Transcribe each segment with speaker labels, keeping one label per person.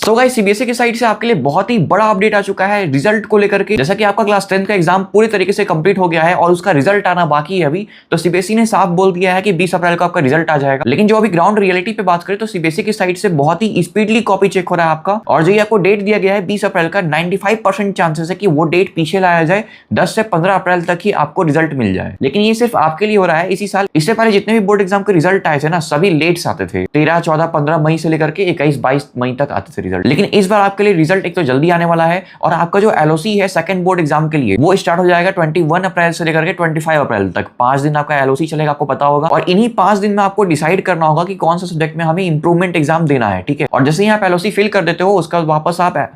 Speaker 1: तो guys CBSE की side से आपके लिए बहुत ही बड़ा अपडेट आ चुका है रिजल्ट को लेकर के। जैसा कि आपका क्लास 10 का एग्जाम पूरी तरीके से कंप्लीट हो गया है और उसका रिजल्ट आना बाकी है अभी, तो सीबीएसई ने साफ बोल दिया है कि 20 अप्रैल को आपका रिजल्ट आ जाएगा। लेकिन जो अभी ग्राउंड रियलिटी पे बात करें तो सीबीएसई की साइड से बहुत ही स्पीडली कॉपी चेक हो रहा है आपका, और जो ये आपको डेट दिया गया है 20 अप्रैल का, 95% चांसेस है कि वो डेट पीछे लाया जाए, 10 से 15 अप्रैल तक ही आपको रिजल्ट मिल जाए। लेकिन ये सिर्फ आपके लिए हो रहा है इसी साल। इससे पहले जितने भी बोर्ड एग्जाम के रिजल्ट आए थे ना, सभी लेट आते थे, 13, 14, 15 मई से लेकर के 21, 22 मई तक आते थे रिजल्ट। लेकिन इस बार आपके लिए रिजल्ट एक तो जल्दी आने वाला है, और आपका जो एलओसी है सेकंड बोर्ड एग्जाम के लिए वो स्टार्ट हो जाएगा 21 अप्रैल से लेकर के 25 अप्रैल तक। 5 दिन आपका एलओसी चलेगा, आपको पता होगा, और इन्हीं 5 दिन में आपको डिसाइड करना होगा कि कौन सा सब्जेक्ट में हमें इंप्रूवमेंट एग्जाम देना है, ठीक है। और जैसे ही आप एलओसी फिल कर देते हो उसका वापस आप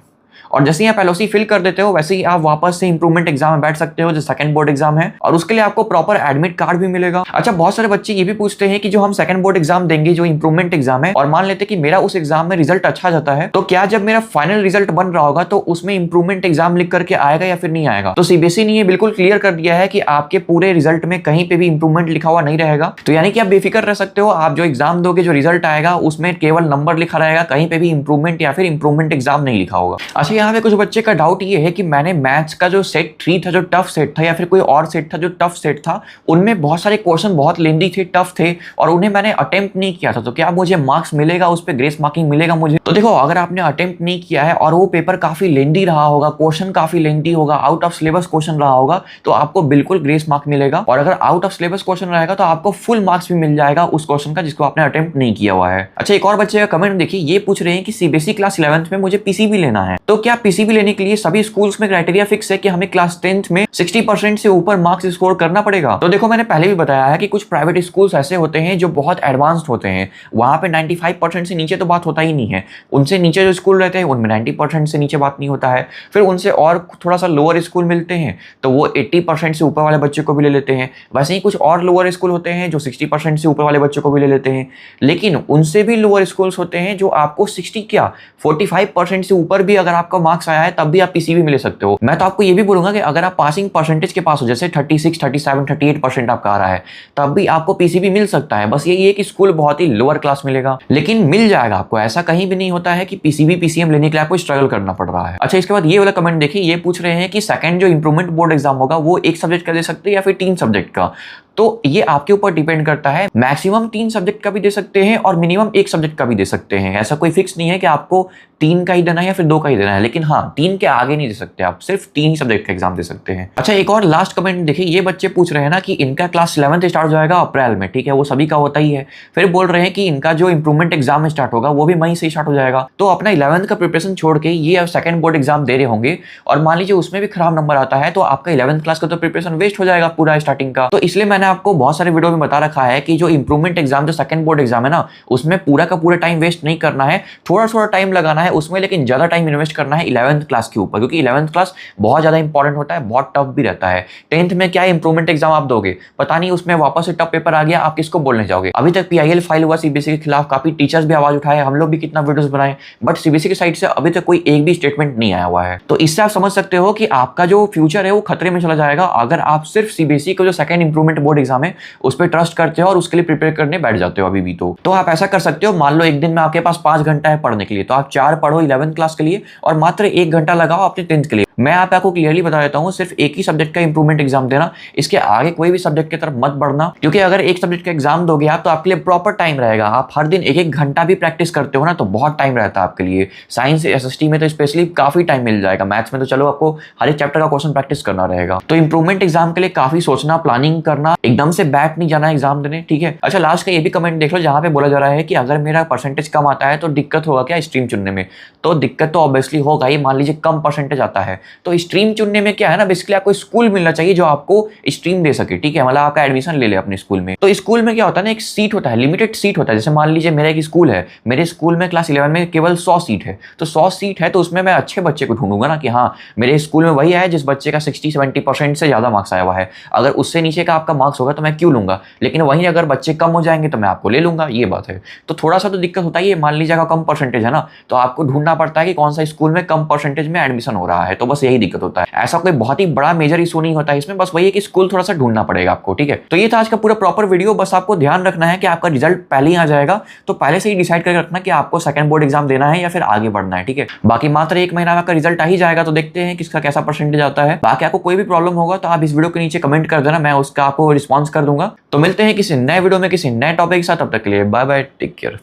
Speaker 1: एलओसी फिल कर देते हो, वैसे ही आप वापस से इंप्रूवमेंट एग्जाम में बैठ सकते हो जो सेकंड बोर्ड एग्जाम है, और उसके लिए आपको प्रॉपर एडमिट कार्ड भी मिलेगा। अच्छा, बहुत सारे बच्चे ये भी पूछते हैं कि जो हम सेकंड बोर्ड एग्जाम देंगे, जो इंप्रूवमेंट एग्जाम है, और मान लेते कि मेरा उस एग्जाम में रिजल्ट अच्छा जाता है, तो क्या जब मेरा फाइनल रिजल्ट बन रहा होगा तो उसमें इंप्रूवमेंट एग्जाम लिख करके आएगा या फिर नहीं आएगा। तो सीबीएसई ने ये बिल्कुल क्लियर कर दिया है कि आपके पूरे रिजल्ट में कहीं पे भी इंप्रूवमेंट लिखा हुआ नहीं रहेगा। तो यानी कि आप बेफिक्र रह सकते हो, आप जो एग्जाम दोगे, जो रिजल्ट आएगा उसमें केवल नंबर लिखा रहेगा, कहीं पे भी इंप्रूवमेंट या फिर इंप्रूवमेंट एग्जाम नहीं लिखा होगा। अच्छा, यहाँ पे कुछ बच्चे का डाउट ये है कि मैंने मैथ्स का जो सेट 3 था, जो टफ सेट था, या फिर कोई और सेट था जो टफ सेट था, उनमें बहुत सारे क्वेश्चन बहुत लेंदी थे, टफ थे, और उन्हें मैंने अटेम्प्ट नहीं किया था, तो क्या मुझे मार्क्स मिलेगा, उस पर ग्रेस मार्किंग मिलेगा मुझे? तो देखो, अगर आपने अटेम्प्ट नहीं किया है और वो पेपर काफी लेंदी रहा होगा, क्वेश्चन काफी लेंदी होगा, आउट ऑफ सिलेबस क्वेश्चन रहा होगा, तो आपको बिल्कुल ग्रेस मार्क मिलेगा। और अगर आउट ऑफ सिलेबस क्वेश्चन रहेगा तो आपको फुल मार्क्स भी मिल जाएगा उस क्वेश्चन का जिसको आपने अटेम्प्ट नहीं किया हुआ है। अच्छा, एक और बच्चे का कमेंट देखिए, ये पूछ रहे हैं कि सीबीएसई क्लास 11th में मुझे पीसीबी लेना है, तो क्या पीसीबी लेने के लिए सभी स्कूल्स में क्राइटेरिया फिक्स है कि हमें क्लास 10th में 60% से ऊपर मार्क्स स्कोर करना पड़ेगा? तो देखो, मैंने पहले भी बताया है कि कुछ प्राइवेट स्कूल्स ऐसे होते हैं जो बहुत एडवांस्ड होते हैं, वहां पे 95% से नीचे तो बात होता ही नहीं है। उनसे नीचे जो स्कूल रहते हैं उनमें 90% से नीचे बात नहीं होता है। फिर उनसे और थोड़ा सा लोअर स्कूल मिलते हैं तो वो 80% से ऊपर वाले बच्चे को भी ले लेते हैं। वैसे ही कुछ और लोअर स्कूल होते हैं जो 60% से ऊपर वाले बच्चों को भी ले लेते हैं। लेकिन उनसे भी लोअर स्कूल्स होते हैं जो आपको 45% से ऊपर भी अगर आपका मार्क्स आया है तब भी आप पीसीबी में ले सकते हो। मैं तो आपको ये भी बोलूंगा कि अगर आप पासिंग परसेंटेज के पास हो, जैसे 36, 37, 38% आपका आ रहा है, तब भी आपको पीसीबी मिल सकता है। बस यही है कि स्कूल बहुत ही लोअर क्लास मिलेगा, लेकिन मिल जाएगा आपको। ऐसा कहीं भी नहीं होता है कि पीसीबी पीसीएम लेने के लिए आपको स्ट्रगल करना पड़ रहा है। अच्छा, इसके बाद ये वाला कमेंट देखिए, ये पूछ रहे हैं कि सेकंड जो इंप्रूवमेंट बोर्ड एग्जाम होगा वो एक सब्जेक्ट का दे सकते हैं या फिर 3 सब्जेक्ट का? तो ये आपके ऊपर डिपेंड करता है। मैक्सिमम 3 सब्जेक्ट का भी दे सकते हैं और मिनिमम 1 सब्जेक्ट का भी दे सकते हैं। ऐसा कोई फिक्स नहीं है कि आपको 3 का ही देना है या फिर 2 का ही देना है, लेकिन हाँ, 3 के आगे नहीं दे सकते, आप सिर्फ 3 ही सब्जेक्ट का एग्जाम दे सकते हैं। अच्छा, एक और लास्ट कमेंट देखिए, ये बच्चे पूछ रहे हैं ना कि इनका क्लास 11th स्टार्ट हो जाएगा अप्रैल में, ठीक है, वो सभी का होता ही है। फिर बोल रहे हैं कि इनका जो इंप्रूवमेंट एग्जाम स्टार्ट होगा वो भी मई से स्टार्ट हो जाएगा, तो अपना 11th का प्रिपरेशन छोड़ के ये अब सेकंड बोर्ड एग्जाम दे रहे होंगे, और मान लीजिए उसमें भी खराब नंबर आता है तो आपका 11th क्लास का तो प्रिपरेशन वेस्ट हो जाएगा पूरा स्टार्टिंग का। तो इसलिए मैंने आपको बहुत सारे वीडियो में बता रखा है कि जो इंप्रूवमेंट एग्जाम, जो सेकंड बोर्ड एग्जाम है ना, उसमें पूरा का पूरा टाइम वेस्ट नहीं करना है, थोड़ा थोड़ा टाइम लगाना है उसमें, लेकिन ज्यादा टाइम इन्वेस्ट करना है 11th क्लास के ऊपर, क्योंकि 11th क्लास बहुत ज्यादा इंपॉर्टेंट होता है, बहुत टफ भी रहता है। 10th में क्या इंप्रूवमेंट एग्जाम आप दोगे, पता नहीं उसमें वापस से टफ पेपर आ गया, आप किसको बोलने जाओगे? अभी तक पीआईएल फाइल हुआ सीबीएसई के खिलाफ, काफी टीचर्स भी आवाज उठाए, हम लोग भी कितना वीडियोस बनाए, बट सीबीएसई की साइड से अभी तक कोई एक भी स्टेटमेंट नहीं आया हुआ है। तो इससे आप समझ सकते हो कि आपका जो फ्यूचर है वो खतरे में चला जाएगा अगर आप सिर्फ सीबीएसई का जो सेकंड इंप्रूवमेंट बोर्ड एग्जाम है उस पर ट्रस्ट करते हो और उसके लिए प्रिपेयर करने बैठ जाते हो अभी भी। तो आप ऐसा कर सकते हो, मान लो एक दिन में आपके पास 5 घंटा है पढ़ने के लिए, तो आप 4 पढ़ो 11th क्लास के लिए और मात्र 1 घंटा लगाओ अपने 10th के लिए। मैं आपको क्लियरली बता देता हूं, सिर्फ एक ही सब्जेक्ट का इंप्रूवमेंट एग्जाम देना, इसके आगे कोई भी सब्जेक्ट की तरफ मत बढ़ना, क्योंकि अगर एक सब्जेक्ट का एग्जाम दोगे आप तो आपके लिए प्रॉपर टाइम रहेगा। आप हर दिन 1-1 घंटा भी प्रैक्टिस करते हो ना तो बहुत टाइम रहता है आपके लिए। साइंस एसएसटी में तो स्पेशली काफी टाइम मिल जाएगा, मैथ्स में तो चलो आपको हर एक चैप्टर का क्वेश्चन प्रैक्टिस करना रहेगा। तो इंप्रूवमेंट एग्जाम के लिए काफी सोचना, प्लानिंग करना, एकदम से बैठ नहीं जाना एग्जाम देने, ठीक है। अच्छा, लास्ट का ये भी कमेंट देख लो जहां पे बोला जा रहा है कि अगर मेरा परसेंटेज कम आता है तो दिक्कत होगा क्या स्ट्रीम चुनने में? तो दिक्कत तो ऑब्वियसली होगा ही। मान लीजिए कम परसेंटेज आता है तो स्ट्रीम चुनने में क्या है ना, बेसिकली आपको स्कूल मिलना चाहिए जो आपको स्ट्रीम दे सके, ठीक है, मतलब आपका एडमिशन ले ले अपने स्कूल में। तो स्कूल में क्या होता है ना, एक सीट होता है, लिमिटेड सीट होता है। जैसे मान लीजिए मेरा एक स्कूल है, मेरे स्कूल में क्लास 11 में केवल 100 सीट है, तो 100 सीट है तो उसमें मैं अच्छे बच्चे को ढूंढूंगा ना कि हाँ, मेरे स्कूल में वही है जिस बच्चे का 60-70% से ज्यादा मार्क्स आया हुआ है। अगर उससे नीचे का आपका मार्क्स होगा तो मैं क्यों लूंगा, लेकिन वहीं अगर बच्चे कम हो जाएंगे तो मैं आपको ले लूंगा, ये बात है। तो थोड़ा सा तो दिक्कत होता ही है। मान लीजिए कम परसेंटेज है ना, तो आपको ढूंढना पड़ता है कि कौन सा स्कूल में कम परसेंटेज में एडमिशन हो रहा है। तो बस यही दिक्कत होता है। ऐसा कोई बहुत ही बड़ा मेजर इशू नहीं होता है इसमें, बस वही है कि स्कूल थोड़ा सा ढूंढना पड़ेगा आपको, ठीक है। तो ये था आज का पूरा प्रॉपर वीडियो। बस आपको ध्यान रखना है कि आपका रिजल्ट पहले ही आ जाएगा, तो पहले से ही डिसाइड करके रखना कि आपको सेकंड बोर्ड एग्जाम देना है या फिर आगे बढ़ना है, ठीक है। बाकी मात्र 1 महीना में आपका रिजल्ट आ ही जाएगा, तो देखते हैं किसका कैसा परसेंटेज आता है। बाकी आपको कोई भी प्रॉब्लम होगा तो आप इस वीडियो के नीचे कमेंट कर देना, मैं उसका आपको रिस्पॉन्स कर दूंगा। तो मिलते हैं किसी नए वीडियो में किसी नए टॉपिक के साथ, तब तक के लिए बाय बाय, टेक केयर।